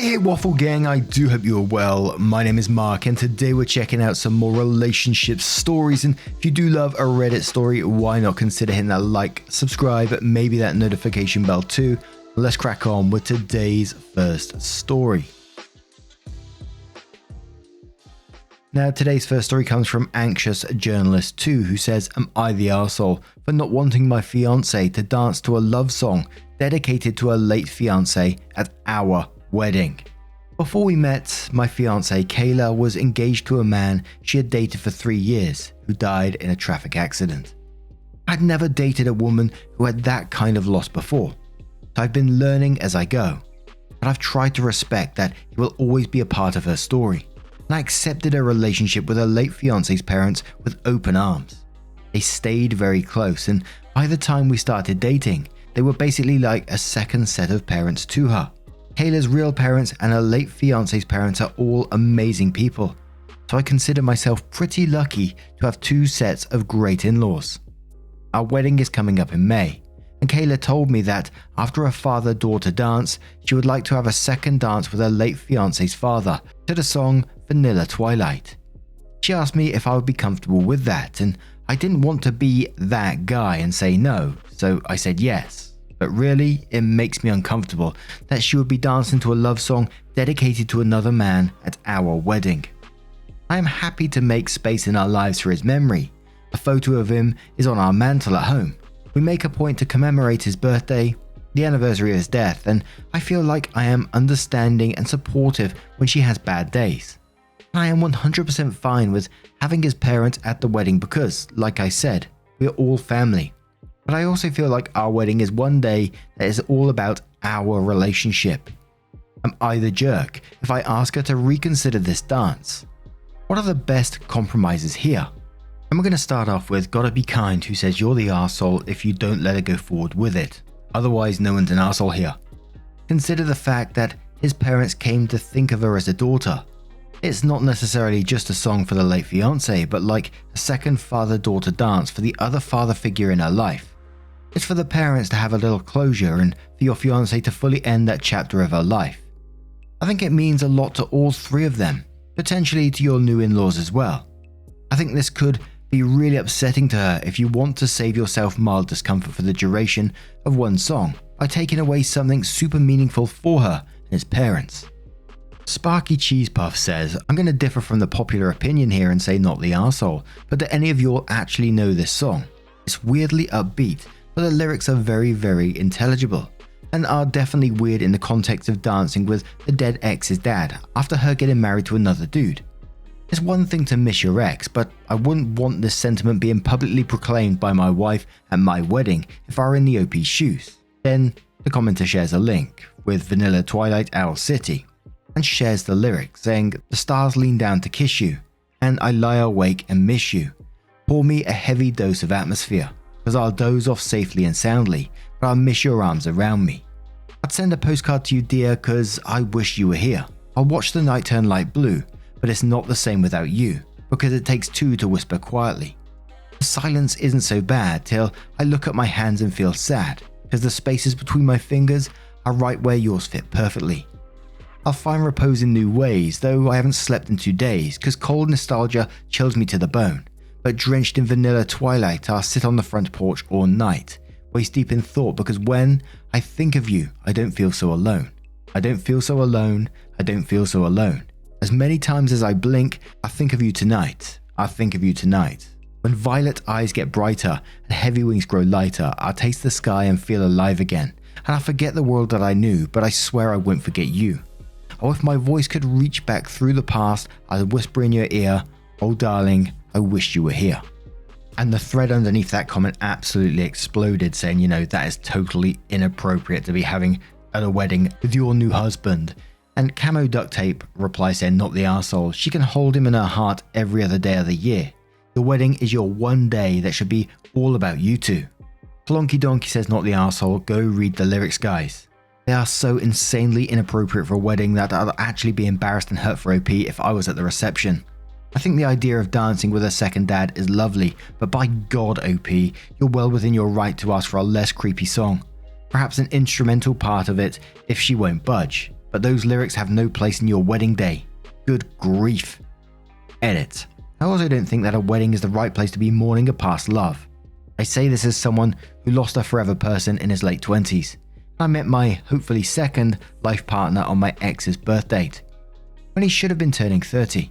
Hey Waffle Gang, I do hope you are well. My name is Mark and today we're checking out some more relationship stories, and if you do love a Reddit story, why not consider hitting that like, subscribe, maybe that notification bell too. Let's crack on with today's first story. Now today's first story comes from Anxious Journalist 2, who says, am I the arsehole for not wanting my fiancé to dance to a love song dedicated to a late fiancé at our wedding? Before we met, my fiancée Kayla was engaged to a man she had dated for 3 years who died in a traffic accident. I'd never dated a woman who had that kind of loss before, so I've been learning as I go, but I've tried to respect that he will always be a part of her story, and I accepted a relationship with her late fiancé's parents with open arms. They stayed very close, and by the time we started dating, they were basically like a second set of parents to her. Kayla's real parents and her late fiancé's parents are all amazing people, so I consider myself pretty lucky to have 2 sets of great in-laws. Our wedding is coming up in May, and Kayla told me that after a father-daughter dance, she would like to have a second dance with her late fiancé's father to the song Vanilla Twilight. She asked me if I would be comfortable with that, and I didn't want to be that guy and say no, so I said yes. But really, it makes me uncomfortable that she would be dancing to a love song dedicated to another man at our wedding. I am happy to make space in our lives for his memory. A photo of him is on our mantle at home. We make a point to commemorate his birthday, the anniversary of his death, and I feel like I am understanding and supportive when she has bad days. I am 100% fine with having his parents at the wedding because, like I said, we are all family. But I also feel like our wedding is one day that is all about our relationship. Am I the jerk if I ask her to reconsider this dance? What are the best compromises here? And we're going to start off with Gotta Be Kind, who says you're the arsehole if you don't let her go forward with it. Otherwise, no one's an arsehole here. Consider the fact that his parents came to think of her as a daughter. It's not necessarily just a song for the late fiancé, but like a second father-daughter dance for the other father figure in her life. It's for the parents to have a little closure and for your fiancé to fully end that chapter of her life. I think it means a lot to all 3 of them, potentially to your new in-laws as well. I think this could be really upsetting to her if you want to save yourself mild discomfort for the duration of one song by taking away something super meaningful for her and his parents. Sparky Cheese Puff says, I'm going to differ from the popular opinion here and say not the arsehole, but do any of you all actually know this song? It's weirdly upbeat, but the lyrics are very, very intelligible, and are definitely weird in the context of dancing with the dead ex's dad after her getting married to another dude. It's one thing to miss your ex, but I wouldn't want this sentiment being publicly proclaimed by my wife at my wedding if I were in the OP's shoes. Then the commenter shares a link with Vanilla Twilight Owl City and shares the lyrics saying, the stars lean down to kiss you, and I lie awake and miss you. Pour me a heavy dose of atmosphere, because I'll doze off safely and soundly, but I'll miss your arms around me. I'd send a postcard to you, dear, because I wish you were here. I'll watch the night turn light blue, but it's not the same without you, because it takes 2 to whisper quietly. The silence isn't so bad till I look at my hands and feel sad, because the spaces between my fingers are right where yours fit perfectly. I'll find repose in new ways, though I haven't slept in 2 days, because cold nostalgia chills me to the bone. But drenched in vanilla twilight, I'll sit on the front porch all night, waist deep in thought, because when I think of you, I don't feel so alone. I don't feel so alone, I don't feel so alone. As many times as I blink, I think of you tonight, I think of you tonight. When violet eyes get brighter and heavy wings grow lighter, I'll taste the sky and feel alive again, and I'll forget the world that I knew, but I swear I won't forget you. Oh, if my voice could reach back through the past, I'd whisper in your ear, oh darling, I wish you were here. And the thread underneath that comment absolutely exploded, saying, you know, that is totally inappropriate to be having at a wedding with your new husband. And Camo Duct Tape replies saying, not the arsehole, she can hold him in her heart every other day of the year. The wedding is your one day that should be all about you two. Plonky Donkey says, not the arsehole, go read the lyrics, guys. They are so insanely inappropriate for a wedding that I'd actually be embarrassed and hurt for OP if I was at the reception. I think the idea of dancing with a second dad is lovely, but by God, OP, you're well within your right to ask for a less creepy song. Perhaps an instrumental part of it if she won't budge, but those lyrics have no place in your wedding day. Good grief. Edit. I also don't think that a wedding is the right place to be mourning a past love. I say this as someone who lost a forever person in his late 20s. I met my hopefully second life partner on my ex's birth date, when he should have been turning 30.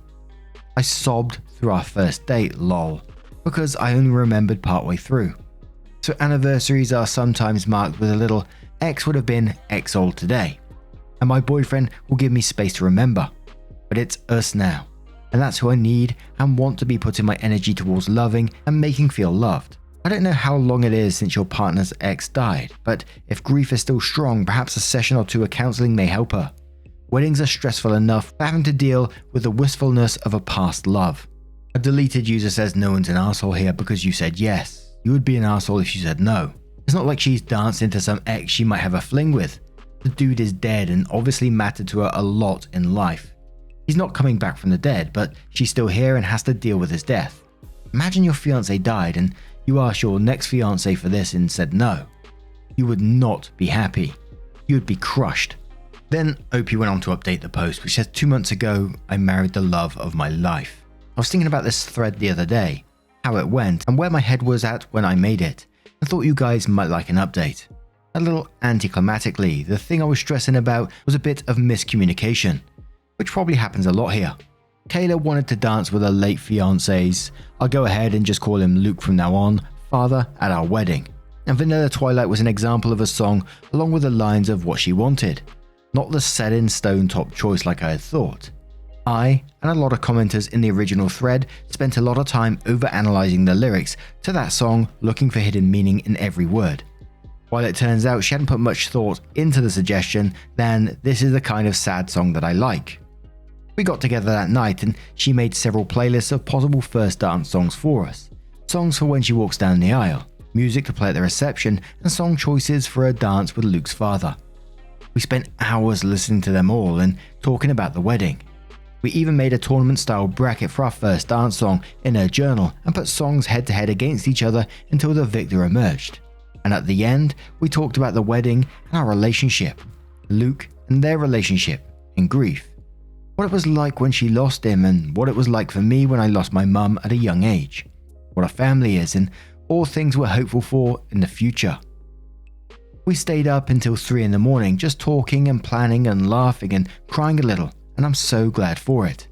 I sobbed through our first date, lol, because I only remembered partway through. So anniversaries are sometimes marked with a little X would have been X old today, and my boyfriend will give me space to remember. But it's us now, and that's who I need and want to be putting my energy towards loving and making feel loved. I don't know how long it is since your partner's ex died, but if grief is still strong, perhaps a session or two of counseling may help her. Weddings are stressful enough for having to deal with the wistfulness of a past love. A deleted user says no one's an arsehole here because you said yes. You would be an arsehole if you said no. It's not like she's danced into some ex she might have a fling with. The dude is dead and obviously mattered to her a lot in life. He's not coming back from the dead, but she's still here and has to deal with his death. Imagine your fiancé died and you asked your next fiancé for this and said no. You would not be happy. You would be crushed. Then Opie went on to update the post, which says 2 months ago, I married the love of my life. I was thinking about this thread the other day, how it went and where my head was at when I made it. I thought you guys might like an update. A little anticlimactically, the thing I was stressing about was a bit of miscommunication, which probably happens a lot here. Kayla wanted to dance with her late fiancé's, I'll go ahead and just call him Luke from now on, father at our wedding. And Vanilla Twilight was an example of a song along with the lines of what she wanted. Not the set in stone top choice like I had thought. I, and a lot of commenters in the original thread, spent a lot of time over-analysing the lyrics to that song, looking for hidden meaning in every word. While it turns out she hadn't put much thought into the suggestion, then this is the kind of sad song that I like. We got together that night and she made several playlists of possible first dance songs for us. Songs for when she walks down the aisle, music to play at the reception, and song choices for a dance with Luke's father. We spent hours listening to them all and talking about the wedding. We even made a tournament-style bracket for our first dance song in her journal and put songs head-to-head against each other until the victor emerged. And at the end, we talked about the wedding and our relationship, Luke and their relationship, and grief. What it was like when she lost him and what it was like for me when I lost my mum at a young age. What a family is and all things we're hopeful for in the future. We stayed up until 3 in the morning just talking and planning and laughing and crying a little, and I'm so glad for it.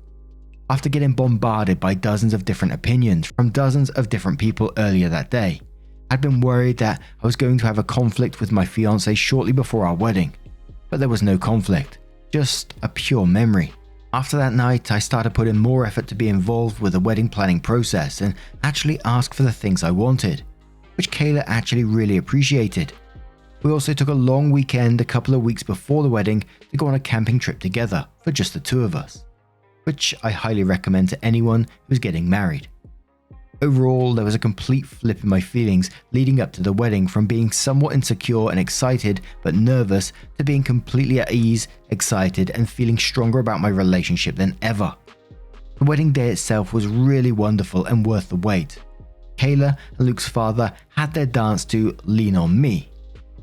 After getting bombarded by dozens of different opinions from dozens of different people earlier that day, I'd been worried that I was going to have a conflict with my fiancé shortly before our wedding. But there was no conflict, just a pure memory. After that night, I started putting more effort to be involved with the wedding planning process and actually ask for the things I wanted, which Kayla actually really appreciated. We also took a long weekend a couple of weeks before the wedding to go on a camping trip together for just the two of us, which I highly recommend to anyone who's getting married. Overall, there was a complete flip in my feelings leading up to the wedding, from being somewhat insecure and excited but nervous to being completely at ease, excited and feeling stronger about my relationship than ever. The wedding day itself was really wonderful and worth the wait. Kayla and Luke's father had their dance to Lean On Me,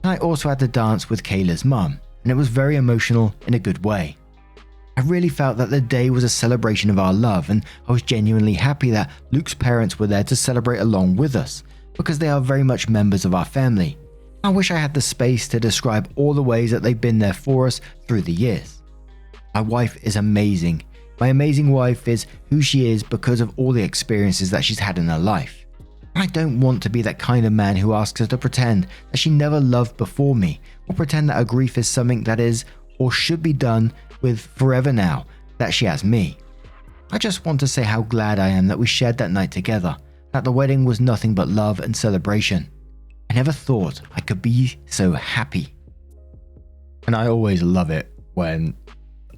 and I also had to dance with Kayla's mum, and it was very emotional in a good way. I really felt that the day was a celebration of our love, and I was genuinely happy that Luke's parents were there to celebrate along with us, because they are very much members of our family. I wish I had the space to describe all the ways that they've been there for us through the years. My wife is amazing. My amazing wife is who she is because of all the experiences that she's had in her life. And I don't want to be that kind of man who asks her to pretend that she never loved before me, or pretend that her grief is something that is or should be done with forever now that she has me. I just want to say how glad I am that we shared that night together, that the wedding was nothing but love and celebration. I never thought I could be so happy. And I always love it when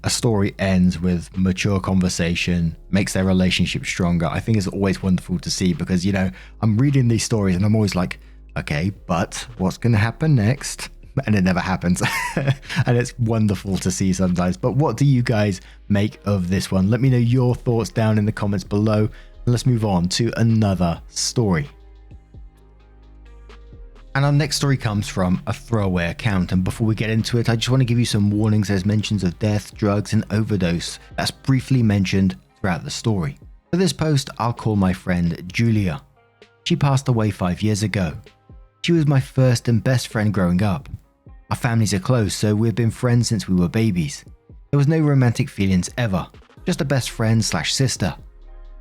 a story ends with mature conversation, makes their relationship stronger. I think it's always wonderful to see because, I'm reading these stories and I'm always like, okay, but what's going to happen next? And it never happens. And it's wonderful to see sometimes. But what do you guys make of this one? Let me know your thoughts down in the comments below. And let's move on to another story. And our next story comes from a throwaway account, and before we get into it, I just want to give you some warnings. There's mentions of death, drugs, and overdose that's briefly mentioned throughout the story. For this post, I'll call my friend Julia. She passed away 5 years ago. She was my first and best friend growing up. Our families are close, so we've been friends since we were babies. There was no romantic feelings ever, just a best friend / sister.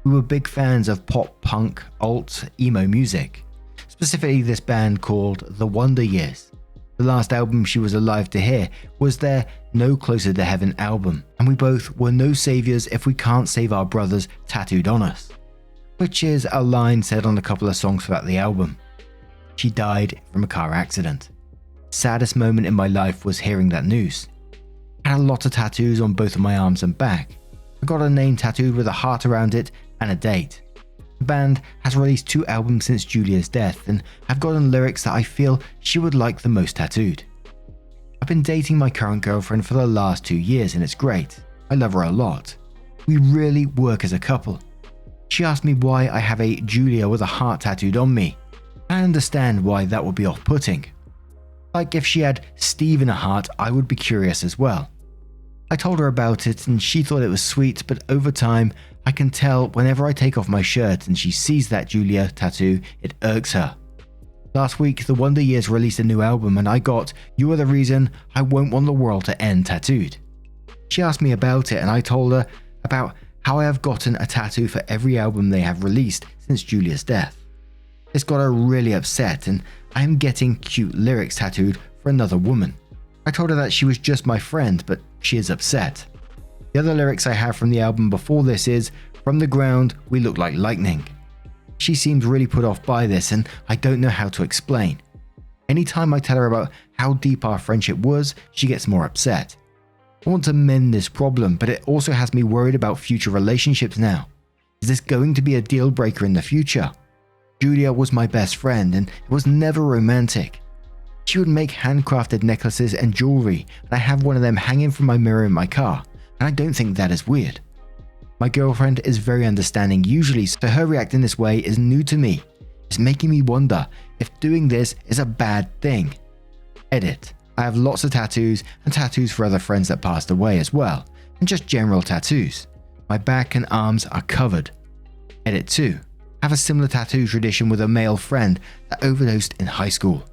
We were big fans of pop, punk, alt, emo music. Specifically this band called The Wonder Years. The last album she was alive to hear was their No Closer to Heaven album, and we both were no saviors if we can't save our brothers tattooed on us. Which is a line said on a couple of songs throughout the album. She died from a car accident. Saddest moment in my life was hearing that news. I had a lot of tattoos on both of my arms and back. I got a name tattooed with a heart around it and a date. The band has released 2 albums since Julia's death and have gotten lyrics that I feel she would like the most tattooed. I've been dating my current girlfriend for the last 2 years and it's great. I love her a lot. We really work as a couple. She asked me why I have a Julia with a heart tattooed on me. I understand why that would be off-putting. Like if she had Steve in a heart, I would be curious as well. I told her about it and she thought it was sweet, but over time, I can tell whenever I take off my shirt and she sees that Julia tattoo, it irks her. Last week, The Wonder Years released a new album and I got You Are the Reason I Won't Want the World to End tattooed. She asked me about it and I told her about how I have gotten a tattoo for every album they have released since Julia's death. This got her really upset and I am getting cute lyrics tattooed for another woman. I told her that she was just my friend, but she is upset. The other lyrics I have from the album before this is, From the ground, we look like lightning. She seems really put off by this and I don't know how to explain. Anytime I tell her about how deep our friendship was, she gets more upset. I want to mend this problem, but it also has me worried about future relationships now. Is this going to be a deal breaker in the future? Julia was my best friend and it was never romantic. She would make handcrafted necklaces and jewelry, and I have one of them hanging from my mirror in my car, and I don't think that is weird. My girlfriend is very understanding usually, so her reacting this way is new to me. It's making me wonder if doing this is a bad thing. Edit. I have lots of tattoos and tattoos for other friends that passed away as well, and just general tattoos. My back and arms are covered. Edit 2. I have a similar tattoo tradition with a male friend that overdosed in high school.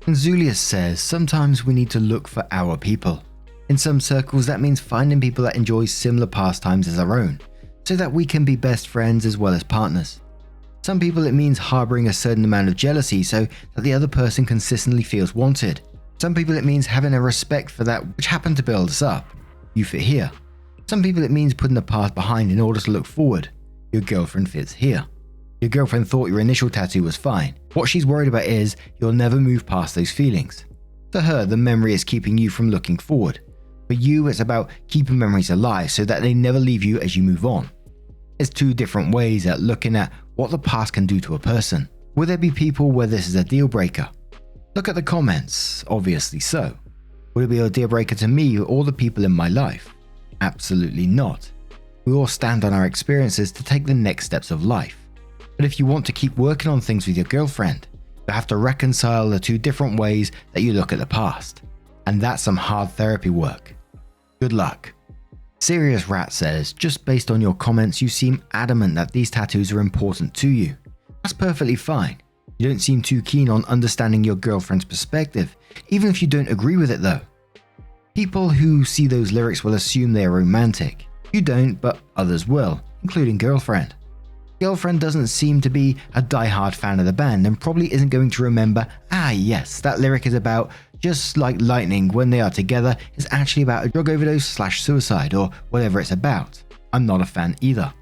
And Zulius says, sometimes we need to look for our people. In some circles, that means finding people that enjoy similar pastimes as our own, so that we can be best friends as well as partners. Some people it means harboring a certain amount of jealousy so that the other person consistently feels wanted. Some people it means having a respect for that which happened to build us up. You fit here. Some people it means putting the past behind in order to look forward. Your girlfriend fits here. Your girlfriend thought your initial tattoo was fine. What she's worried about is you'll never move past those feelings. To her, the memory is keeping you from looking forward. For you, it's about keeping memories alive so that they never leave you as you move on. It's 2 different ways at looking at what the past can do to a person. Will there be people where this is a deal breaker? Look at the comments, obviously so. Would it be a deal breaker to me or the people in my life? Absolutely not. We all stand on our experiences to take the next steps of life. But if you want to keep working on things with your girlfriend, you have to reconcile the 2 different ways that you look at the past. And that's some hard therapy work. Good luck. Serious Rat says, just based on your comments, you seem adamant that these tattoos are important to you. That's perfectly fine. You don't seem too keen on understanding your girlfriend's perspective, even if you don't agree with it though. People who see those lyrics will assume they are romantic. You don't, but others will, including girlfriend. Girlfriend doesn't seem to be a die-hard fan of the band and probably isn't going to remember, yes, that lyric is about just like lightning when they are together is actually about a drug overdose / suicide or whatever it's about. I'm not a fan either.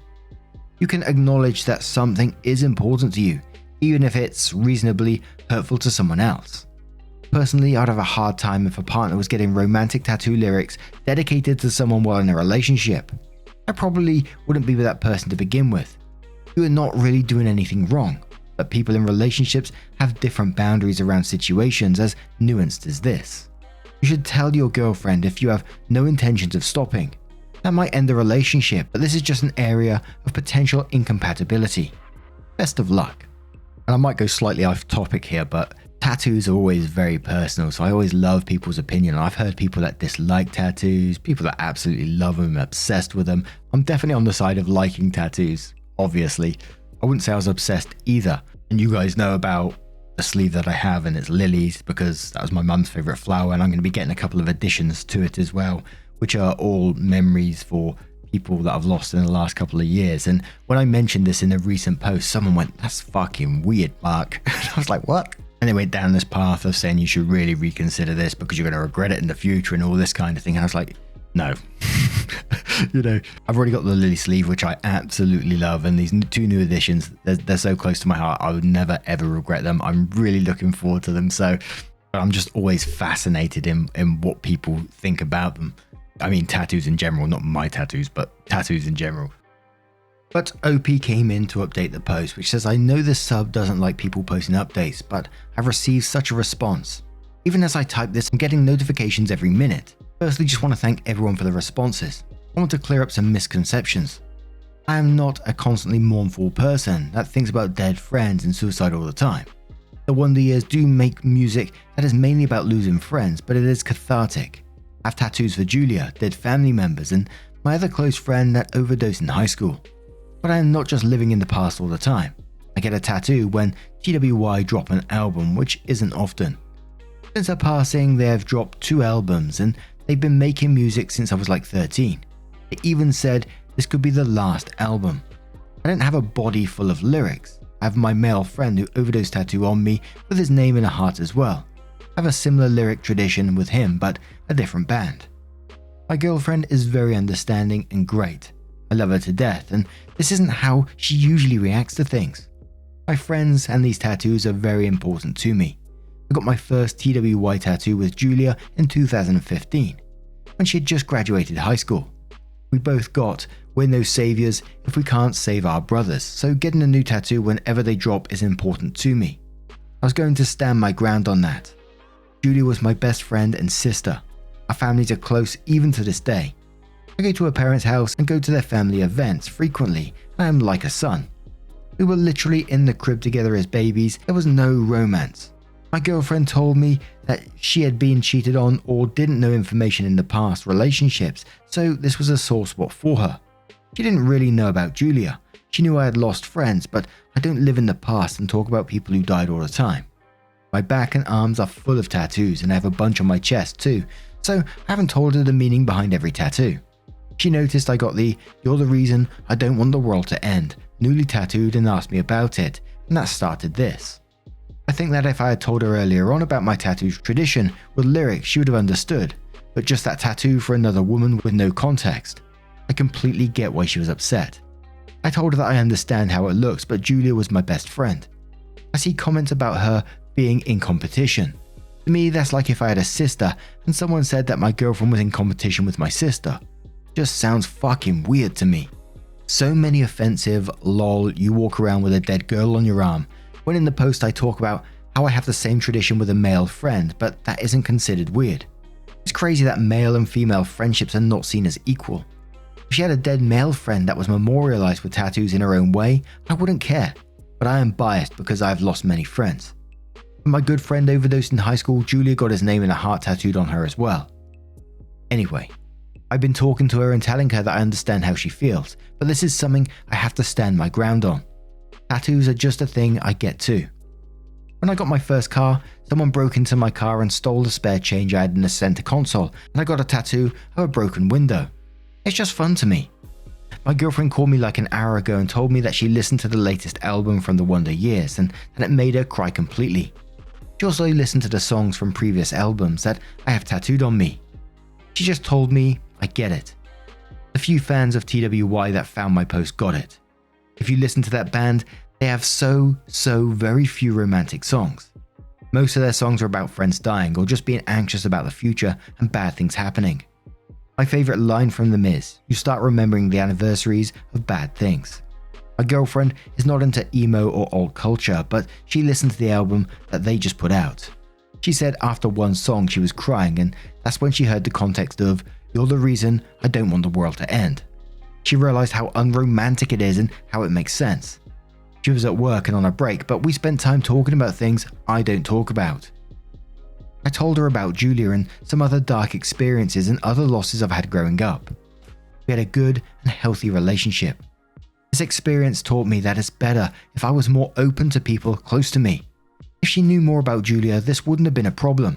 You can acknowledge that something is important to you, even if it's reasonably hurtful to someone else. Personally, I'd have a hard time if a partner was getting romantic tattoo lyrics dedicated to someone while in a relationship. I probably wouldn't be with that person to begin with. You are not really doing anything wrong, but people in relationships have different boundaries around situations as nuanced as this. You should tell your girlfriend if you have no intentions of stopping. That might end the relationship, but this is just an area of potential incompatibility. Best of luck. And I might go slightly off topic here, but Tattoos are always very personal, so I always love people's opinion. I've heard people that dislike tattoos, people that absolutely love them, obsessed with them. I'm definitely on the side of liking tattoos, obviously. I wouldn't say I was obsessed either. And you guys know about the sleeve that I have, and it's lilies because that was my mum's favourite flower, and I'm going to be getting a couple of additions to it as well, which are all memories for people that I've lost in the last couple of years. And when I mentioned this in a recent post, someone went, "That's fucking weird, Mark." I was like, what? And they went down this path of saying you should really reconsider this because you're going to regret it in the future and all this kind of thing. And I was like, no. I've already got the lily sleeve, which I absolutely love. And these two new additions, they're so close to my heart. I would never, ever regret them. I'm really looking forward to them. So I'm just always fascinated in what people think about them. I mean, tattoos in general, not my tattoos, but tattoos in general. But OP came in to update the post, which says, "I know this sub doesn't like people posting updates, but I've received such a response. Even as I type this, I'm getting notifications every minute. Firstly, just want to thank everyone for the responses. I want to clear up some misconceptions. I am not a constantly mournful person that thinks about dead friends and suicide all the time. The Wonder Years do make music that is mainly about losing friends, but it is cathartic. I have tattoos for Julia, dead family members, and my other close friend that overdosed in high school. But I am not just living in the past all the time. I get a tattoo when TWY drop an album, which isn't often. Since her passing, they have dropped 2 albums, and they've been making music since I was like 13. They even said this could be the last album. I don't have a body full of lyrics. I have my male friend who overdosed tattoo on me with his name in a heart as well. I have a similar lyric tradition with him, but a different band. My girlfriend is very understanding and great. I love her to death, and this isn't how she usually reacts to things. My friends and these tattoos are very important to me. I got my first TWY tattoo with Julia in 2015, when she had just graduated high school. We both got, we're no saviors if we can't save our brothers, so getting a new tattoo whenever they drop is important to me. I was going to stand my ground on that. Julia was my best friend and sister. Our families are close even to this day. I go to her parents' house and go to their family events frequently. I am like a son. We were literally in the crib together as babies. There was no romance. My girlfriend told me that she had been cheated on or didn't know information in the past relationships, so this was a sore spot for her. She didn't really know about Julia. She knew I had lost friends, but I don't live in the past and talk about people who died all the time. My back and arms are full of tattoos, and I have a bunch on my chest too, so I haven't told her the meaning behind every tattoo. She noticed I got the "You're the reason I don't want the world to end" newly tattooed and asked me about it, and that started this. I think that if I had told her earlier on about my tattoo tradition with lyrics, she would have understood, but just that tattoo for another woman with no context. I completely get why she was upset. I told her that I understand how it looks, but Julia was my best friend. I see comments about her being in competition. To me, that's like if I had a sister and someone said that my girlfriend was in competition with my sister. Just sounds fucking weird to me. So many offensive, lol, you walk around with a dead girl on your arm, when in the post I talk about how I have the same tradition with a male friend, but that isn't considered weird. It's crazy that male and female friendships are not seen as equal. If she had a dead male friend that was memorialized with tattoos in her own way, I wouldn't care, but I am biased because I have lost many friends. When my good friend overdosed in high school, Julia got his name in a heart tattooed on her as well. Anyway, I've been talking to her and telling her that I understand how she feels, but this is something I have to stand my ground on. Tattoos are just a thing I get too. When I got my first car, someone broke into my car and stole the spare change I had in the center console, and I got a tattoo of a broken window. It's just fun to me. My girlfriend called me like an hour ago and told me that she listened to the latest album from the Wonder Years and that it made her cry completely. She also listened to the songs from previous albums that I have tattooed on me. She just told me, I get it. The few fans of TWY that found my post got it. If you listen to that band, they have so very few romantic songs. Most of their songs are about friends dying or just being anxious about the future and bad things happening. My favorite line from them is, you start remembering the anniversaries of bad things. My girlfriend is not into emo or alt culture, but she listened to the album that they just put out. She said after one song she was crying, and that's when she heard the context of, you're the reason I don't want the world to end. She realized how unromantic it is and how it makes sense. She was at work and on a break, but we spent time talking about things I don't talk about. I told her about Julia and some other dark experiences and other losses I've had growing up. We had a good and healthy relationship. This experience taught me that it's better if I was more open to people close to me. If she knew more about Julia, this wouldn't have been a problem.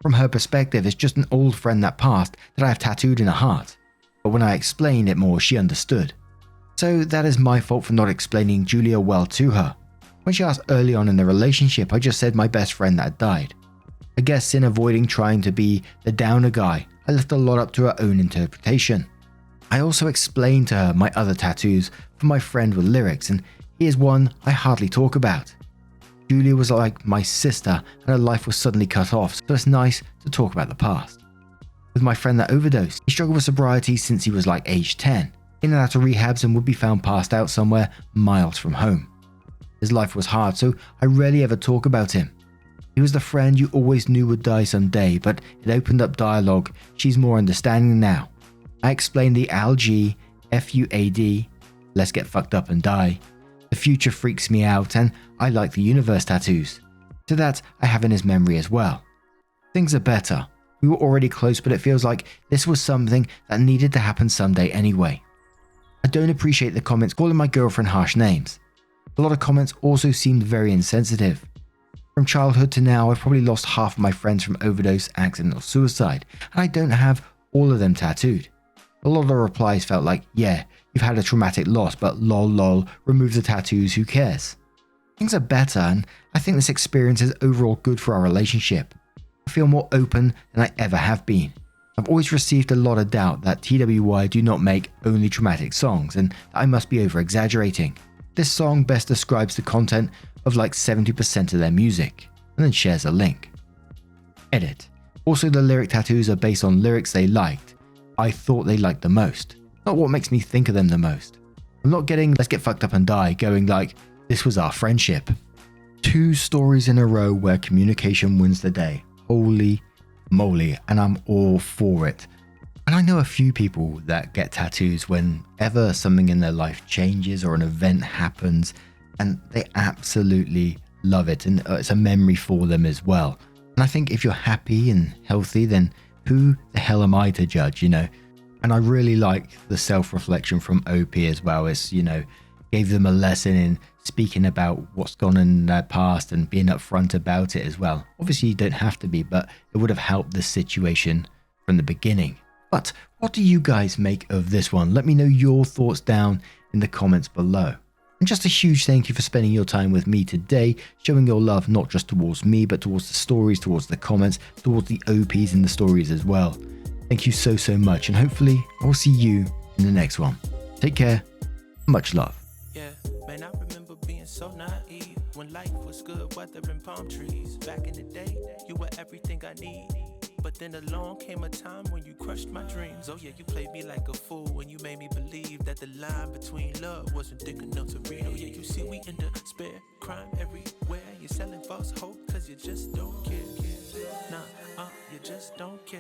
From her perspective, it's just an old friend that passed that I have tattooed in her heart. But when I explained it more, she understood. So that is my fault for not explaining Julia well to her. When she asked early on in the relationship, I just said my best friend that had died. I guess in avoiding trying to be the downer guy, I left a lot up to her own interpretation. I also explained to her my other tattoos for my friend with lyrics, and here's one I hardly talk about. Julia was like my sister and her life was suddenly cut off, so it's nice to talk about the past. With my friend that overdosed, he struggled with sobriety since he was like age 10, in and out of rehabs and would be found passed out somewhere miles from home. His life was hard, so I rarely ever talk about him. He was the friend you always knew would die someday, but it opened up dialogue. She's more understanding now. I explained the algae, FUAD, let's get fucked up and die. The future freaks me out and I like the universe tattoos. So that I have in his memory as well. Things are better. We were already close, but it feels like this was something that needed to happen someday anyway. I don't appreciate the comments calling my girlfriend harsh names. A lot of comments also seemed very insensitive. From childhood to now, I've probably lost half of my friends from overdose, accident or suicide, and I don't have all of them tattooed. A lot of the replies felt like, yeah, you've had a traumatic loss, but lol, remove the tattoos, who cares? Things are better, and I think this experience is overall good for our relationship. I feel more open than I ever have been. I've always received a lot of doubt that TWY do not make only traumatic songs, and that I must be over-exaggerating. This song best describes the content of like 70% of their music, and then shares a link. Edit. Also, the lyric tattoos are based on lyrics they liked. I thought they liked the most, not what makes me think of them the most. I'm not getting let's get fucked up and die going like, this was our friendship. 2 stories in a row where communication wins the day. Holy moly, and I'm all for it. And I know a few people that get tattoos whenever something in their life changes or an event happens, and they absolutely love it, and it's a memory for them as well. And I think if you're happy and healthy, then who the hell am I to judge, you know? And I really like the self-reflection from OP as well. It's, you know, gave them a lesson in speaking about what's gone in their past and being upfront about it as well. Obviously, you don't have to be, but it would have helped the situation from the beginning. But what do you guys make of this one? Let me know your thoughts down in the comments below. And just a huge thank you for spending your time with me today, showing your love not just towards me, but towards the stories, towards the comments, towards the OPs in the stories as well. Thank you so much, and hopefully I will see you in the next one. Take care. Much love. Yeah, man, I remember being so naive when life was good, weather and palm trees. Back in the day, you were everything I need. But then along came a time when you crushed my dreams. Oh yeah, you played me like a fool when you made me believe that the line between love wasn't thick enough to read. Oh yeah, you see we in despair, crime everywhere. You're selling false hope cause you just don't care. Nah, you just don't care.